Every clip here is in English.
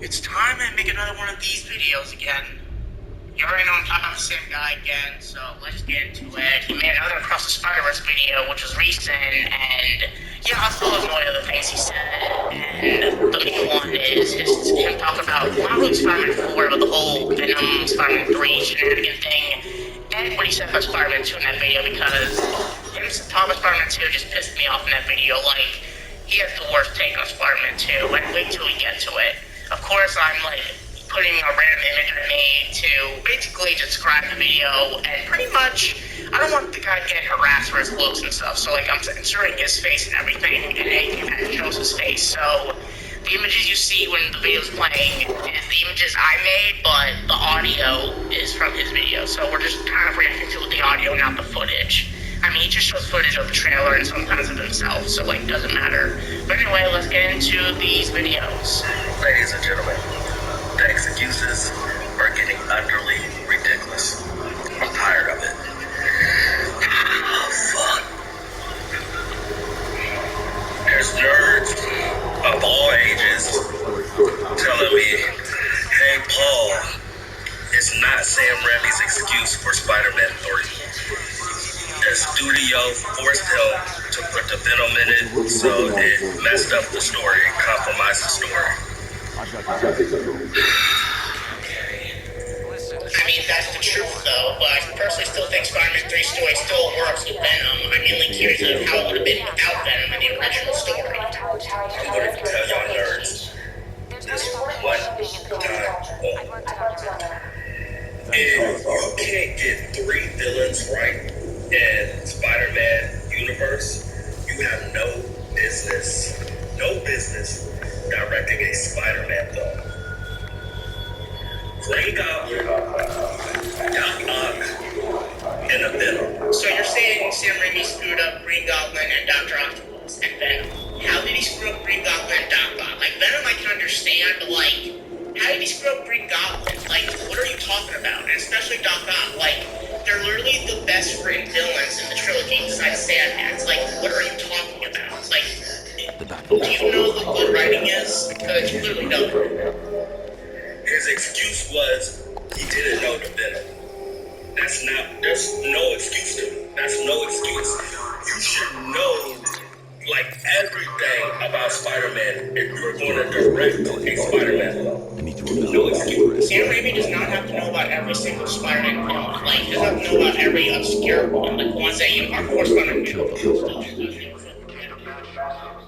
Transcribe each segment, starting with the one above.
It's time I make another one of these videos again. You already know I'm talking about the same guy again, so let's get into it. He made another Across the Spider-Verse video, which was recent, and yeah, I still annoyed at the things he said. And the main one is him talking about not really Spider-Man 4, but the whole Venom Spider-Man 3 shenanigan thing, and what he said about Spider-Man 2 in that video, because him talking about Spider-Man 2 just pissed me off in that video. Like, he has the worst take on Spider-Man 2, and wait till we get to it. Of course, I'm like putting a random image I made to basically describe the video, and pretty much, I don't want the guy to get harassed for his looks and stuff, so like I'm inserting his face and everything, and anything that shows his face. So the images you see when the video's playing is the images I made, but the audio is from his video, so we're just kind of reacting to the audio, not the footage. I mean, he just shows footage of the trailer and sometimes of himself, so like, doesn't matter. But anyway, let's get into these videos. Ladies and gentlemen, the excuses are getting utterly ridiculous. I'm tired of it. Oh, fuck. There's nerds of all ages telling me, hey, Paul, it's not Sam Raimi's excuse for Spider-Man 3. The studio forced him to put the Venom in it, so it messed up the story and compromised the story. I mean, that's the truth, though, but I personally still think Spider-Man 3 story still works with Venom. I'm mainly curious of how it would have been without Venom in the original story. I'm going to tell y'all nerds this one time only. If you can't get 3 villains right in Spider-Man universe, you have no business directing a Spider-Man film. Green Goblin, Doc Ock, and a Venom. So you're saying Sam Raimi screwed up Green Goblin and Dr. Octopus and Venom. How did he screw up Green Goblin and Doc Ock? Like, Venom I can understand, but like, how did he screw up Green Goblin? Like, what are you talking about? And especially Doc Ock, like, they're literally the best written villains in the trilogy besides Sandman's. Like, what are you talking about? Like, do you know what good writing is? Because you clearly don't. His excuse was he didn't know the Venom. There's no excuse to me. That's no excuse. You should know, like, everything about Spider-Man if you're going to direct a Spider-Man film. No excuse. Sam Raimi does not have to know about every single Spider-Man film. Like, he doesn't have to know about every obscure one, like the ones that you are forced on a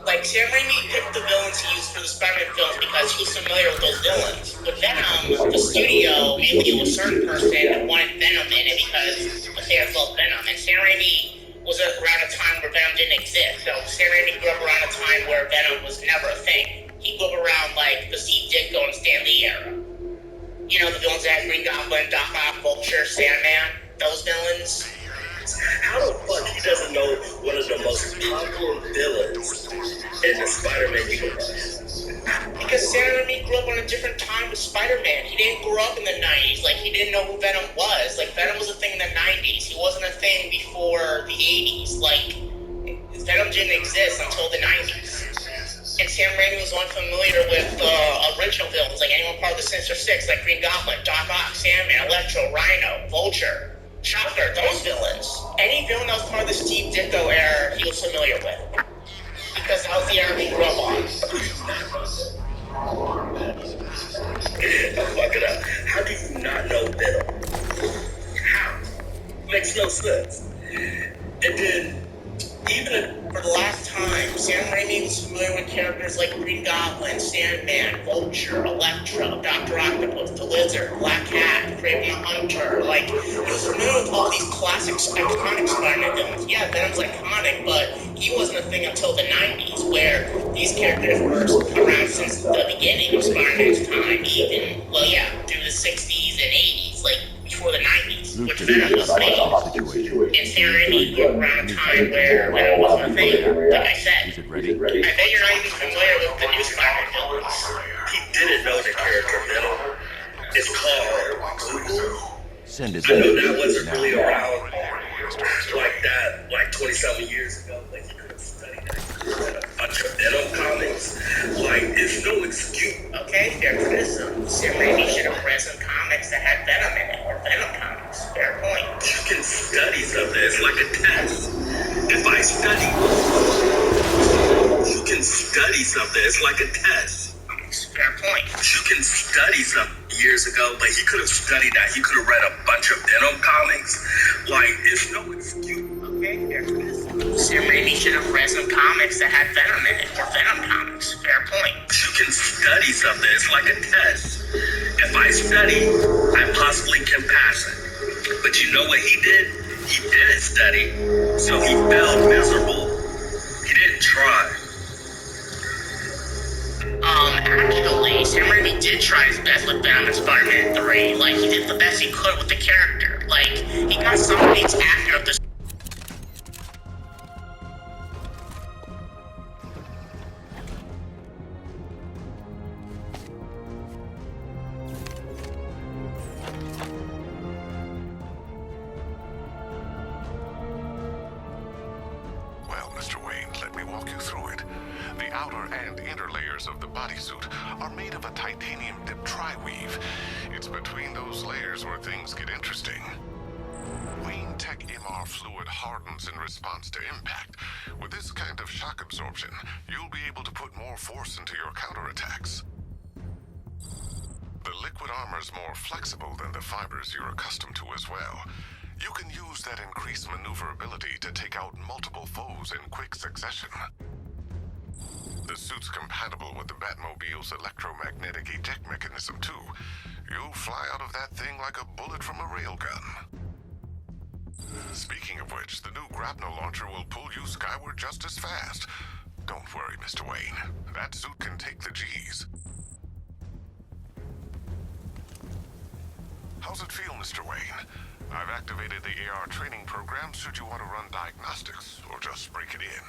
Like, Sam Raimi picked the villains he used for the Spider-Man films because he was familiar with those villains. With Venom, the studio, mainly it was a certain person that wanted Venom in it because the fans loved Venom. And Sam Raimi was around a time where Venom didn't exist. So Sam Raimi grew up around a time where Venom was never a thing. He grew up around, like, the Steve Ditko and Stan Lee era. You know, the villains that had Green Goblin, Doc Ock, Vulture, Sandman, those villains. How the fuck he doesn't know one of the most popular villains in the Spider-Man universe? Because Sam Raimi grew up on a different time with Spider-Man. He didn't grow up in the 90s. Like, he didn't know who Venom was. Like, Venom was a thing in the 90s. He wasn't a thing before the 80s. Like, Venom didn't exist until the 90s. And Sam Raimi was unfamiliar with original villains, like anyone part of the Sinister Six, like Green Goblin, Doc Ock, Sandman, Electro, Rhino, Vulture, Shocker, those villains. Any villain that was part of the Steve Ditko era, he was familiar with. Because that was the era he grew up on. Fuck it up. How do you not know Venom? makes no sense. And then, even For the last time, Sam Raimi was familiar with characters like Green Goblin, Sandman, Vulture, Electro, Dr. Octopus, the Lizard, Black Cat, Kraven the Hunter. Like, he was familiar with all these classic, iconic Spider-Man villains. Yeah, Venom's iconic, but he wasn't a thing until the 90s, where these characters were around since the beginning of Spider-Man's time, even, well, yeah, through the 60s and 80s, like, before the 90s, which Venom was made. And Sam Raimi grew around a time where Venom wasn't a thing, like I said. Is it ready? I bet you're not even familiar with the new Spider-Man villains. he didn't know the character Venom. It's called Google. Send it I know back that wasn't now. really around like that, like 27 years ago. Like, you could have studied that. You read a bunch of Venom comics. Like, it's no excuse. Okay, fair criticism. Sam Raimi should have read some comics that had Venom in it, or Venom comics. Fair point. You can study something. It's like a test. If I study, you can study something. It's like a test. Fair point. You can study something years ago, but he could have studied that. He could have read a bunch of Venom comics. Like, it's no excuse. Okay, fair criticism. Sam Raimi should have read some comics that had Venom in it, or Venom comics. Fair point. You can study something. It's like a test. If I study, I possibly can pass it. But you know what he did? He didn't study, so he failed miserable. He didn't try. Actually, Sam Raimi did try his best with Venom and Spider-Man 3. Like, he did the best he could with the character. Like, he got some things accurate. Well, Mr. Wayne, let me walk you through it. The outer and inner layers of the bodysuit are made of a titanium dip tri-weave. It's between those layers where things get interesting. Wayne Tech MR fluid hardens in response to impact. With this kind of shock absorption, you'll be able to put more force into your counterattacks. The liquid armor's more flexible than the fibers you're accustomed to as well. You can use that increased maneuverability to take out multiple foes in quick succession. The suit's compatible with the Batmobile's electromagnetic eject mechanism, too. You'll fly out of that thing like a bullet from a railgun. Speaking of which, the new grapnel launcher will pull you skyward just as fast. Don't worry, Mr. Wayne. That suit can take the G's. How's it feel, Mr. Wayne? I've activated the AR training program should you want to run diagnostics or just break it in.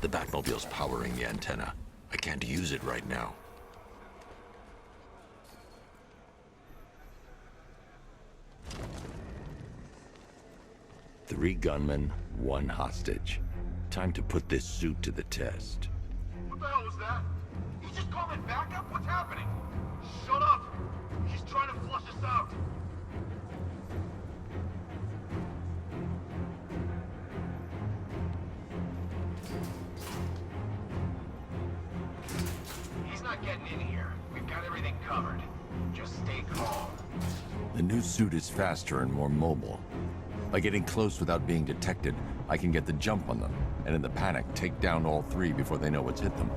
The Batmobile's powering the antenna. I can't use it right now. Three gunmen, one hostage. Time to put this suit to the test. What the hell was that? He's just calling backup? What's happening? Shut up! He's trying to flush us out. He's not getting in here. We've got everything covered. Just stay calm. The new suit is faster and more mobile. By getting close without being detected, I can get the jump on them, and in the panic, take down all three before they know what's hit them.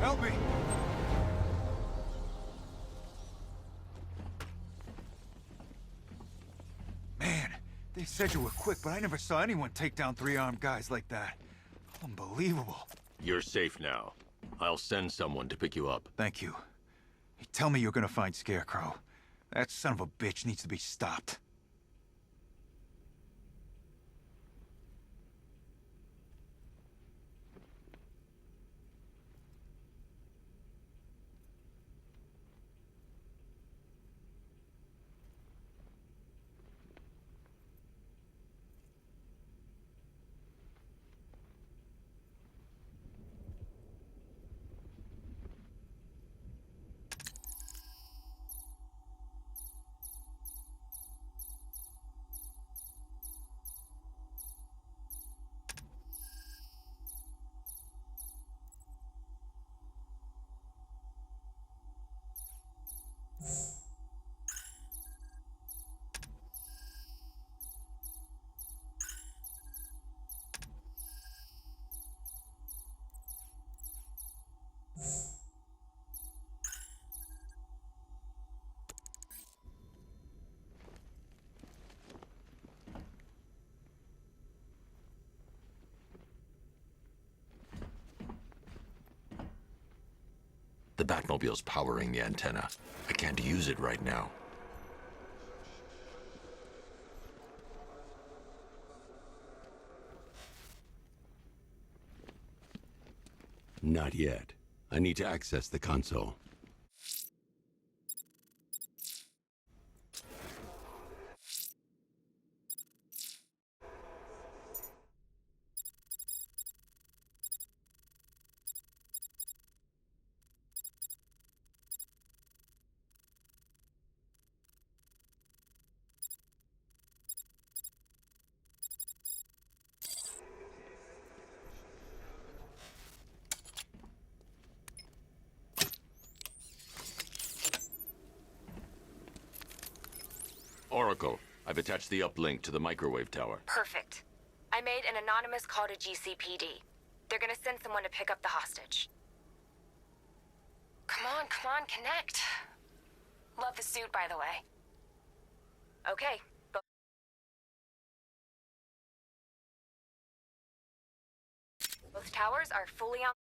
Help me! Man, they said you were quick, but I never saw anyone take down three armed guys like that. Unbelievable. You're safe now. I'll send someone to pick you up. Thank you. Hey, tell me you're gonna find Scarecrow. That son of a bitch needs to be stopped. The Batmobile's powering the antenna. I can't use it right now. Not yet. I need to access the console. Oracle, I've attached the uplink to the microwave tower. Perfect. I made an anonymous call to GCPD. They're gonna send someone to pick up the hostage. Come on, connect. Love the suit, by the way. Okay. Both towers are fully on.